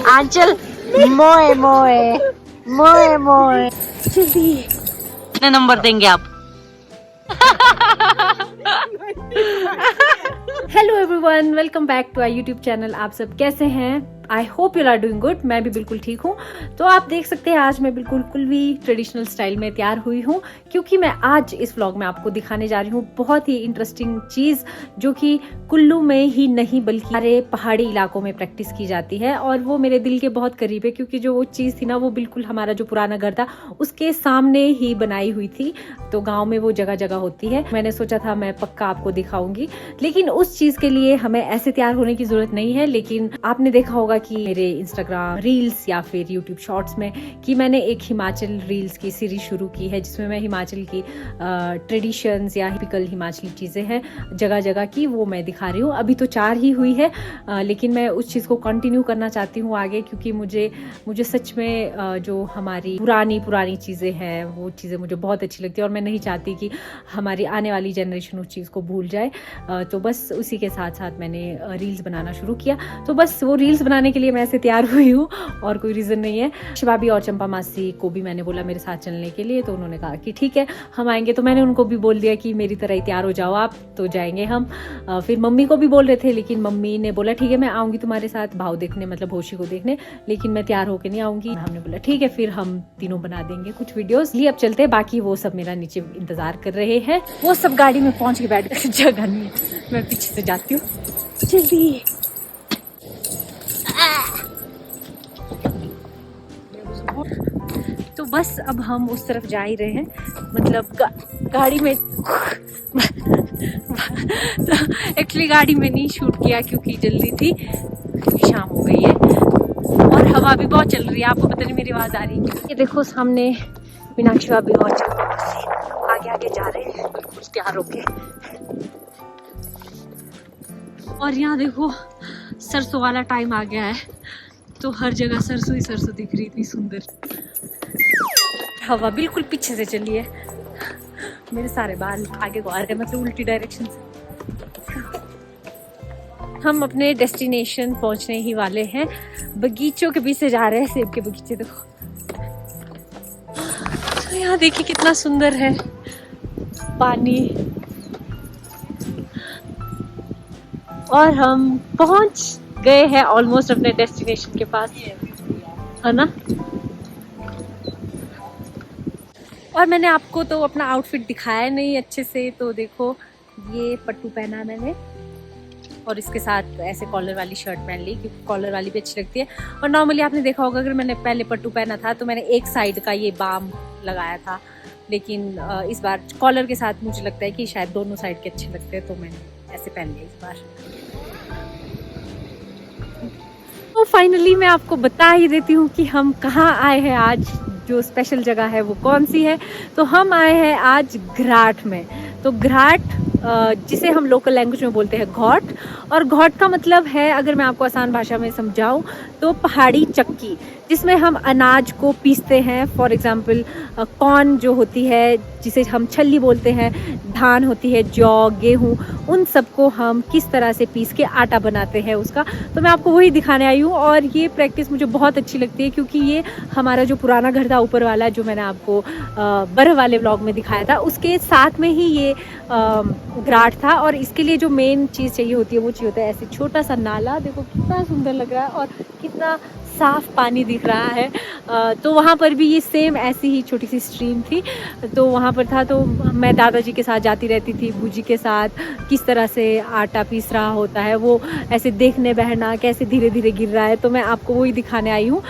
आंचल मोए मोए मोए मोए। कितने नंबर देंगे आप? Hello everyone, welcome back to our YouTube channel. आप सब कैसे हैं? I hope you are doing good. मैं भी बिल्कुल ठीक हूँ। तो आप देख सकते हैं आज मैं बिल्कुल कुल्वी ट्रेडिशनल स्टाइल में तैयार हुई हूँ, क्योंकि मैं आज इस व्लॉग में आपको दिखाने जा रही हूँ बहुत ही इंटरेस्टिंग चीज, जो कि कुल्लू में ही नहीं बल्कि सारे पहाड़ी इलाकों में प्रैक्टिस की जाती है। और वो मेरे दिल के बहुत करीब है, क्योंकि जो वो चीज थी ना, वो बिल्कुल हमारा जो पुराना घर था उसके सामने ही बनाई हुई थी। तो गाँव में वो जगह जगह होती है। मैंने सोचा था मैं पक्का आपको दिखाऊंगी, लेकिन उस चीज के लिए हमें ऐसे तैयार होने की जरूरत नहीं है। लेकिन आपने देखा होगा कि मेरे इंस्टाग्राम रील्स या फिर यूट्यूब शॉर्ट्स में कि मैंने एक हिमाचल रील्स की सीरीज शुरू की है, जिसमें मैं हिमाचल की ट्रेडिशंस या टिपिकल हिमाचली चीजें हैं जगह जगह की, वो मैं दिखा रही हूँ। अभी तो 4 ही हुई है, लेकिन मैं उस चीज को कंटिन्यू करना चाहती हूँ आगे, क्योंकि मुझे सच में जो हमारी पुरानी चीजें हैं वो चीजें मुझे बहुत अच्छी लगती है, और मैं नहीं चाहती कि हमारी आने वाली जनरेशन उस चीज को भूल जाए। तो बस उसी के साथ साथ मैंने रील्स बनाना शुरू किया। तो बस वो रील्स बनाने के लिए मैं ऐसे तैयार हुई हूँ, और कोई रीजन नहीं है। शिवाबी और चंपा मासी को भी मैंने बोला मेरे साथ चलने के लिए, तो उन्होंने कहा कि ठीक है हम आएंगे। तो मैंने उनको भी बोल दिया कि मेरी तरह ही तैयार हो जाओ आप, तो जाएंगे हम। फिर मम्मी को भी बोल रहे थे, लेकिन मम्मी ने बोला ठीक है मैं आऊंगी तुम्हारे साथ भाव देखने, मतलब होशी को देखने, लेकिन मैं तैयार होके नहीं आऊंगी। हमने बोला ठीक है, फिर हम तीनों बना देंगे कुछ वीडियोस। लिए अब चलते हैं, बाकी वो सब मेरा नीचे इंतजार कर रहे हैं। वो सब गाड़ी में पहुंच के बैठ गए, जगह नहीं, मैं पीछे से जाती हूँ। चलिए तो बस अब हम उस तरफ जा ही रहे हैं, मतलब गाड़ी में एक्चुअली गाड़ी में नहीं शूट किया क्योंकि जल्दी थी, क्योंकि शाम हो गई है और हवा भी बहुत चल रही है। आपको पता नहीं मेरी आवाज आ रही है? ये देखो सामने मीनाक्षी भाभी और आगे आगे जा रहे हैं बिल्कुल तैयार होके। और यहाँ देखो सरसों वाला टाइम आ गया है, तो हर जगह सरसों ही सरसों दिख रही, इतनी सुंदर। हवा बिल्कुल पीछे से चली है, मेरे सारे बाल आगे को आ रहे हैं, मतलब उल्टी डायरेक्शन से। हम अपने डेस्टिनेशन पहुंचने ही वाले हैं। बगीचों के बीच से जा रहे हैं, सेब के बगीचे देखो। तो यहाँ देखिए कितना सुंदर है पानी, और हम पहुंच गए हैं ऑलमोस्ट अपने डेस्टिनेशन के पास, है ना। और मैंने आपको तो अपना आउटफिट दिखाया नहीं अच्छे से, तो देखो ये पट्टू पहना मैंने, और इसके साथ ऐसे कॉलर वाली शर्ट पहन ली, क्योंकि कॉलर वाली भी अच्छी लगती है। और नॉर्मली आपने देखा होगा, अगर मैंने पहले पट्टू पहना था तो मैंने एक साइड का ये बाम लगाया था, लेकिन इस बार कॉलर के साथ मुझे लगता है कि शायद दोनों साइड के अच्छे लगते हैं, तो मैंने ऐसे पहन लिया इस बार। तो फाइनली मैं आपको बता ही देती हूँ कि हम कहाँ आए हैं आज, जो स्पेशल जगह है वो कौन सी है। तो हम आए हैं आज घराट में। तो घराट जिसे हम लोकल लैंग्वेज में बोलते हैं घॉट, और घॉट का मतलब है, अगर मैं आपको आसान भाषा में समझाऊं, तो पहाड़ी चक्की, जिसमें हम अनाज को पीसते हैं। फॉर एग्जांपल कॉर्न जो होती है, जिसे हम छल्ली बोलते हैं, धान होती है, जौ, गेहूं, उन सबको हम किस तरह से पीस के आटा बनाते हैं उसका। तो मैं आपको वही दिखाने आई हूँ, और ये प्रैक्टिस मुझे बहुत अच्छी लगती है, क्योंकि ये हमारा जो पुराना घर था ऊपर वाला, जो मैंने आपको बर्फ वाले व्लॉग में दिखाया था, उसके साथ में ही ये घराट था। और इसके लिए जो मेन चीज़ चाहिए होती है वो चाहिए होता है ऐसे छोटा सा नाला। देखो कितना सुंदर लग रहा है और कितना साफ पानी दिख रहा है। तो वहाँ पर भी ये सेम ऐसी ही छोटी सी स्ट्रीम थी, तो वहाँ पर था। तो मैं दादाजी के साथ जाती रहती थी, बूजी के साथ, किस तरह से आटा पीस रहा होता है वो, ऐसे देखने बहना कैसे धीरे धीरे गिर रहा है। तो मैं आपको वही दिखाने आई हूँ।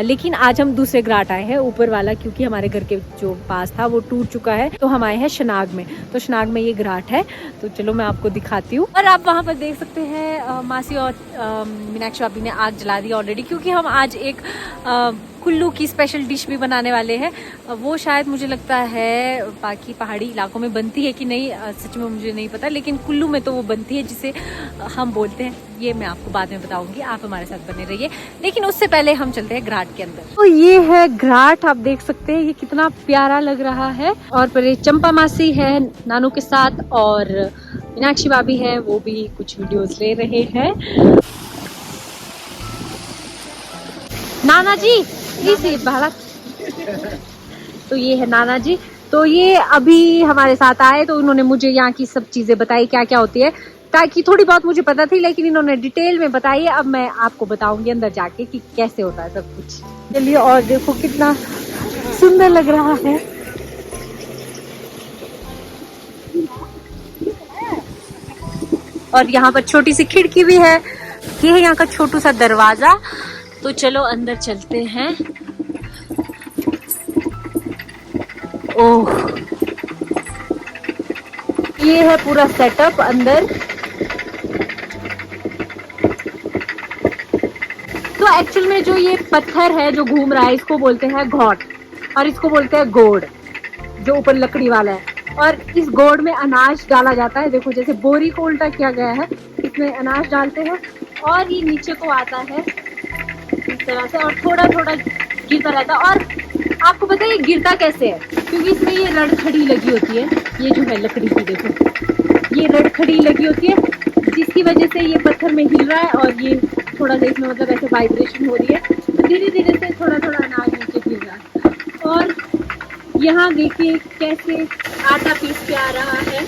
लेकिन आज हम दूसरे घाट आए हैं, ऊपर वाला, क्योंकि हमारे घर के जो पास था वो टूट चुका है। तो हम आए हैं शनाग में, तो शनाग में ये घाट है। तो चलो मैं आपको दिखाती हूँ। और आप वहाँ पर देख सकते हैं मासी और मीनाक्षी भाभी ने आग जला दी ऑलरेडी, क्योंकि हम आज एक कुल्लू की स्पेशल डिश भी बनाने वाले हैं। वो शायद मुझे लगता है बाकी पहाड़ी इलाकों में बनती है कि नहीं, सच में मुझे नहीं पता, लेकिन कुल्लू में तो वो बनती है, जिसे हम बोलते हैं, ये मैं आपको बाद में बताऊंगी। आप हमारे साथ बने रहिए, लेकिन उससे पहले हम चलते हैं घाट के अंदर। तो ये है घाट, आप देख सकते हैं ये कितना प्यारा लग रहा है। और पर चंपा मासी है नानू के साथ, और मीनाक्षी भाभी है, वो भी कुछ वीडियोस ले रहे हैं। नाना जी इसी बालक। तो ये है नाना जी। तो ये अभी हमारे साथ आए तो उन्होंने मुझे यहाँ की सब चीजें बताई क्या क्या होती है, ताकि थोड़ी बहुत मुझे पता थी लेकिन इन्होंने डिटेल में बताई है। अब मैं आपको बताऊंगी अंदर जाके कि कैसे होता है सब कुछ। चलिए, और देखो कितना सुंदर लग रहा है। और यहाँ पर छोटी सी खिड़की भी है। ये है यहाँ का छोटू सा दरवाजा। तो चलो अंदर चलते हैं। ओह, ये है पूरा सेटअप अंदर। तो एक्चुअल में जो ये पत्थर है जो घूम रहा है इसको बोलते हैं घोट, और इसको बोलते हैं गोड़, जो ऊपर लकड़ी वाला है। और इस गोड़ में अनाज डाला जाता है। देखो जैसे बोरी को उल्टा किया गया है, इसमें अनाज डालते हैं और ये नीचे को आता है इस तरह से, और थोड़ा थोड़ा गिरता रहता है। और आपको पता है ये गिरता कैसे है, क्योंकि इसमें ये रड़खड़ी लगी होती है। ये जो है लकड़ी की, देखो ये रड़खड़ी लगी होती है, जिसकी वजह से ये पत्थर में हिल रहा है और ये थोड़ा सा इसमें मतलब ऐसे वाइब्रेशन हो रही है, तो धीरे धीरे से थोड़ा थोड़ा अनाज नीचे गिर रहा है। और यहाँ देखिए कैसे आटा पीस के आ रहा है।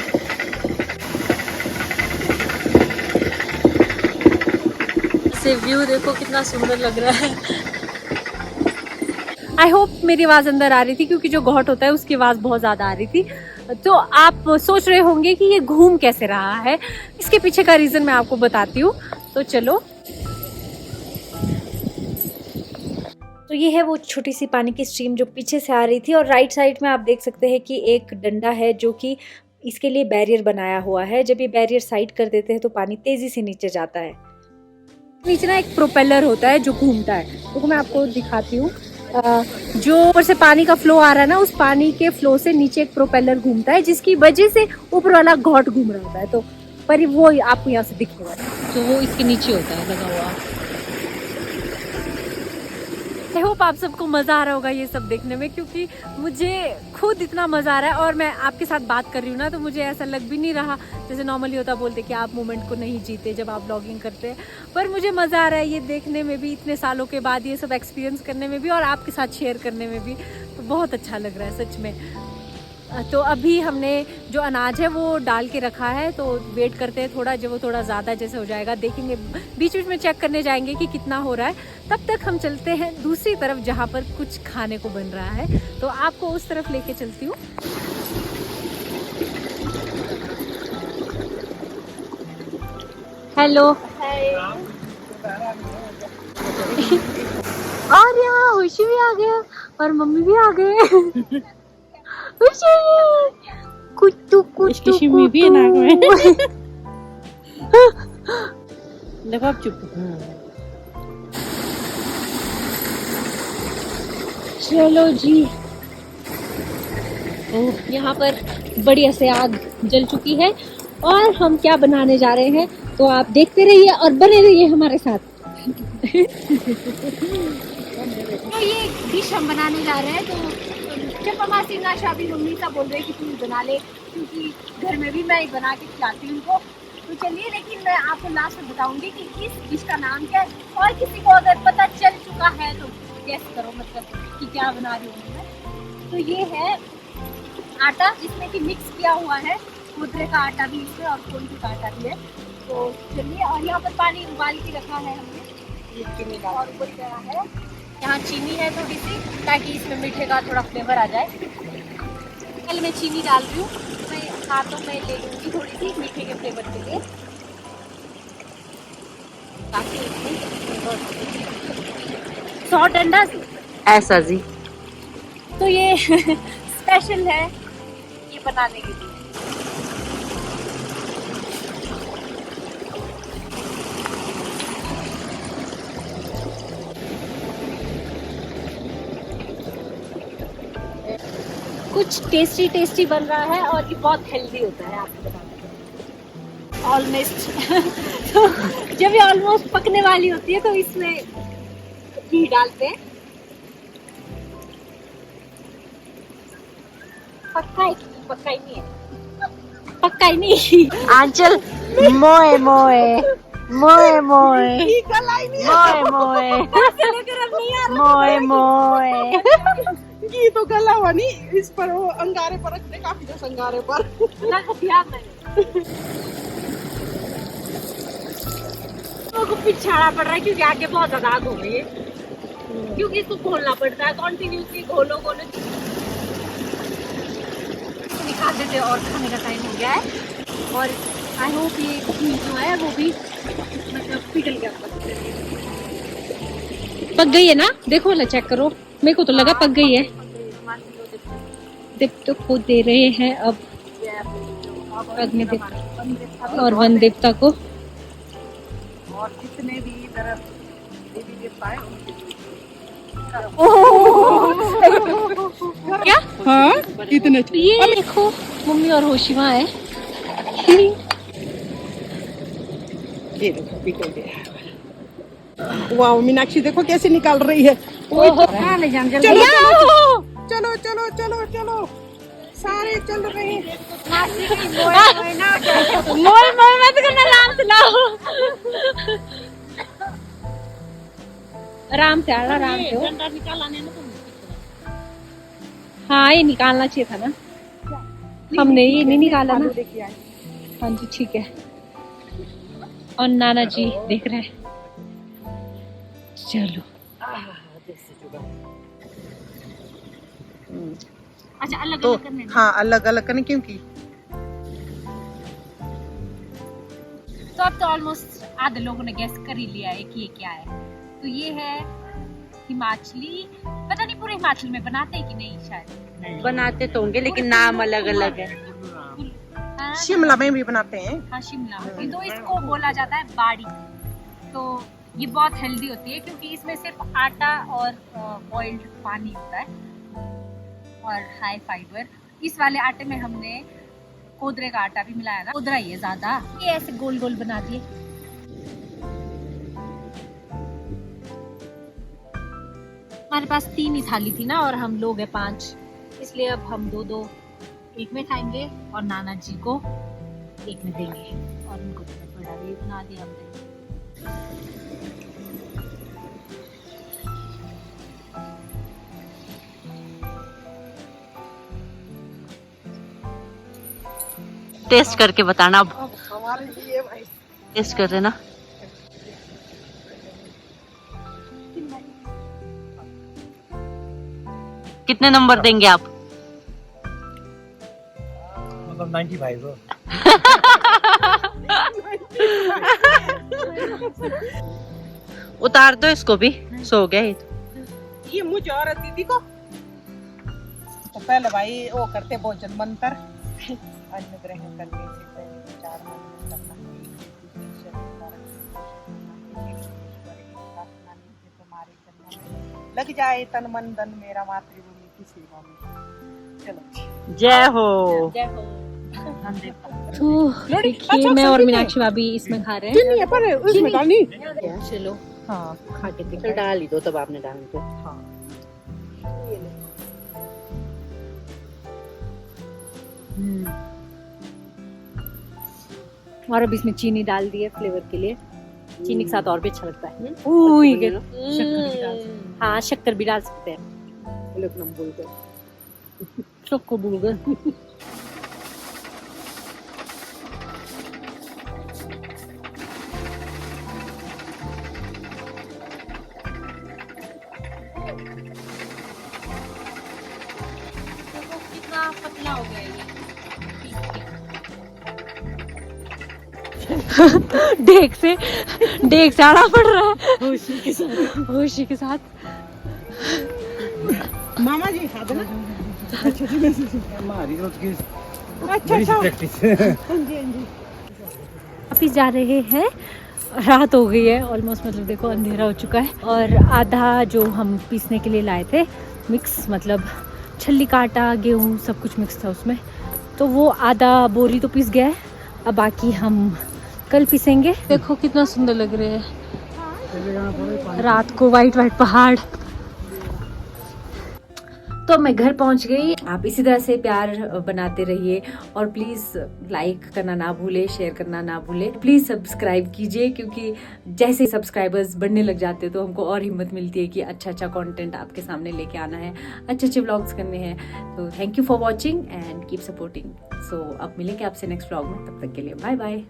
इसे व्यू देखो कितना सुंदर लग रहा है। आई होप मेरी आवाज अंदर आ रही थी, क्योंकि जो घोट होता है उसकी आवाज बहुत ज्यादा आ रही थी। तो आप सोच रहे होंगे कि ये घूम कैसे रहा है, इसके पीछे का रीजन मैं आपको बताती हूँ। तो चलो। तो ये है वो छोटी सी पानी की स्ट्रीम जो पीछे से आ रही थी, और राइट साइड में आप देख सकते हैं कि एक डंडा है जो कि इसके लिए बैरियर बनाया हुआ है। जब ये बैरियर साइड कर देते हैं तो पानी तेजी से नीचे जाता है। नीचे ना एक प्रोपेलर होता है जो घूमता है, तो मैं आपको दिखाती हूँ। जो ऊपर से पानी का फ्लो आ रहा है ना, उस पानी के फ्लो से नीचे एक प्रोपेलर घूमता है, जिसकी वजह से ऊपर वाला घोट घूम रहा होता है। तो पर वो आपको यहाँ से दिखेगा, तो वो इसके नीचे होता है लगा हुआ। आई होप आप सबको मज़ा आ रहा होगा ये सब देखने में, क्योंकि मुझे खुद इतना मज़ा आ रहा है। और मैं आपके साथ बात कर रही हूँ ना, तो मुझे ऐसा लग भी नहीं रहा जैसे नॉर्मली होता, बोलते कि आप मोमेंट को नहीं जीते जब आप ब्लॉगिंग करते हैं। पर मुझे मज़ा आ रहा है ये देखने में भी, इतने सालों के बाद ये सब एक्सपीरियंस करने में भी, और आपके साथ शेयर करने में भी। तो बहुत अच्छा लग रहा है सच में। तो अभी हमने जो अनाज है वो डाल के रखा है, तो वेट करते हैं थोड़ा, जब वो थोड़ा ज़्यादा जैसे हो जाएगा देखेंगे, बीच बीच में चेक करने जाएंगे कि कितना हो रहा है। तब तक हम चलते हैं दूसरी तरफ जहाँ पर कुछ खाने को बन रहा है, तो आपको उस तरफ लेके चलती हूँ। हेलो, और यहाँ खुशी भी आ गया और मम्मी भी आ गए। कुत्तू कुत्तू भी है नाक में। देखो आप चुप। चलो जी, यहाँ पर बढ़िया से आग जल चुकी है, और हम क्या बनाने जा रहे हैं तो आप देखते रहिए और बने रहिए हमारे साथ। तो ये डिश हम बनाने जा रहे हैं। तो जब हमारी नाशा भी मम्मी का बोल रहे कि तू बना ले, क्योंकि घर में भी मैं बना के खिलाती हूँ उनको। तो चलिए, लेकिन मैं आपको लास्ट में बताऊंगी कि इस डिश का नाम क्या है, और किसी को अगर पता चल चुका है तो गेस करो मतलब कि क्या बना रही हूँ मैं। तो ये है आटा जिसमें कि मिक्स किया हुआ है, मुद्रे का आटा भी इसमें और कोल्ड का आटा भी है। तो चलिए, और यहाँ पर पानी उबाल के रखा है हमने, और उबल गया है। यहाँ चीनी है थोड़ी सी, ताकि इसमें मीठे का थोड़ा फ्लेवर आ जाए। पहले मैं चीनी डाल रही हूँ, मैं हाथों में ले लूँगी थोड़ी सी मीठे के फ्लेवर के लिए, ताकि सॉल्ट अंडा ऐसा जी। तो ये स्पेशल है ये बनाने के लिए। कुछ टेस्टी टेस्टी बन रहा है, और ये बहुत हेल्दी होता है आपको बताने। ऑलमोस्ट तो जब ये ऑलमोस्ट पकने वाली होती है तो इसमें घी डालते हैं। पक्का ही नहीं है, पक्का ही नहीं। आंचल मोए मोए मोए मोए ये गलाई नहीं मोए मोए मोए मोए ये तो गला हुआ नहीं, इस पर वो अंगारे पर रखते, काफी दस अंगारे पर। को पिछाड़ा पड़ रहा है क्योंकि आगे बहुत ज्यादा आग हो गई है, क्योंकि इसको खोलना पड़ता है कॉन्टिन्यूसली, घोलो घोलो निकाल देते और खाने का टाइम हो गया है। और आई होप ये घी जो है वो भी मतलब पिघल गया, पक गई है ना, देखो ना चेक करो, मेरे को तो लगा पक गई है। देवता को दे रहे हैं अब अग्नि देवता और वन देवता को। और जितने भी तरफ देवी देवता है क्या हाँ इतने ये देखो मम्मी और होशिमा है। ये देखो पिघल गया। वाह मीनाक्षी देखो कैसे निकाल रही है। ओहो चलो चलो चलो चलो चलो सारे चल रहे हैं। मोल मोल मत करना, आराम से लाओ, आराम से आराम से। हाँ ये निकालना चाहिए था ना, हमने ये नहीं निकाला ना। हाँ जी ठीक है। और नाना जी देख रहे हैं, चलो अच्छा अलग तो अलग करने हाँ अलग अलग करने, क्योंकि तो अब तो ऑलमोस्ट आधे लोगों ने गेस कर ही लिया है कि ये क्या है। तो ये है हिमाचली, पता नहीं पूरे हिमाचल में बनाते हैं कि नहीं, शायद बनाते तो होंगे लेकिन नाम अलग अलग है। हाँ, शिमला में भी बनाते हैं। हाँ शिमला में तो इसको बोला जाता है बाड़ी। तो ये बहुत हेल्दी होती है क्योंकि इसमें सिर्फ आटा और बॉइल्ड पानी होता है और हाई फाइबर। इस वाले आटे में हमने कोदरे का आटा भी मिलाया ना, कोदरा ही है ज्यादा। ये ऐसे गोल गोल बना दिए। हमारे पास 3 ही थाली थी ना और हम लोग हैं 5, इसलिए अब हम 2-2 एक में खाएंगे और नाना जी को एक में देंगे। और उनको बड़ा भी बना दिया हमने। टेस्ट करके बताना अब। हमारे लिए भाई टेस्ट कर रहे ना। कितने नंबर देंगे आप? मतलब 95 हो। उतार दो इसको भी, सो गया ये तो। ये मुझे और दीदी को तो पहले भाई वो करते भोजन मंत्र, अन्न ग्रहण करने से पहले 4 महीने करना लग जाए तन मन धन मेरा मातृभूमि की सेवा में। चलो जय हो। तो देखिए मैं और मीनाक्षी भाभी इसमें खा रहे हैं। नहीं है पर उसमें डालनी। चलो हाँ खा के चल देखो। डाल ही दो, तब आपने डाल दो। हाँ और अब इसमें चीनी डाल दी है फ्लेवर के लिए। चीनी के साथ और भी अच्छा लगता है। हाँ शक्कर भी डाल सकते हैं। सबको भूल गए। कितना पतला हो गया ये। डेक से आना पड़ रहा है होशी के साथ। मामा जी खा देना। हमारी रोज की अच्छा अच्छा प्रैक्टिस। वापिस जा रहे हैं, रात हो गई है ऑलमोस्ट, मतलब देखो अंधेरा हो चुका है। और आधा जो हम पीसने के लिए लाए थे मिक्स, मतलब छल्ली का आटा गेहूँ सब कुछ मिक्स था उसमें, तो वो आधा बोरी तो पीस गया है। अब बाकी हम कल पीसेंगे। देखो कितना सुंदर लग रहे हैं रात को, वाइट वाइट पहाड़। तो मैं घर पहुंच गई। आप इसी तरह से प्यार बनाते रहिए और प्लीज लाइक करना ना भूले, शेयर करना ना भूले, प्लीज सब्सक्राइब कीजिए, क्योंकि जैसे सब्सक्राइबर्स बढ़ने लग जाते हैं तो हमको और हिम्मत मिलती है कि अच्छा अच्छा कंटेंट आपके सामने लेके आना है, अच्छे अच्छे व्लॉग्स करने हैं। तो thank you for watching and keep supporting. So अब मिलेंगे आपसे नेक्स्ट व्लॉग में, तब तक के लिए बाय बाय।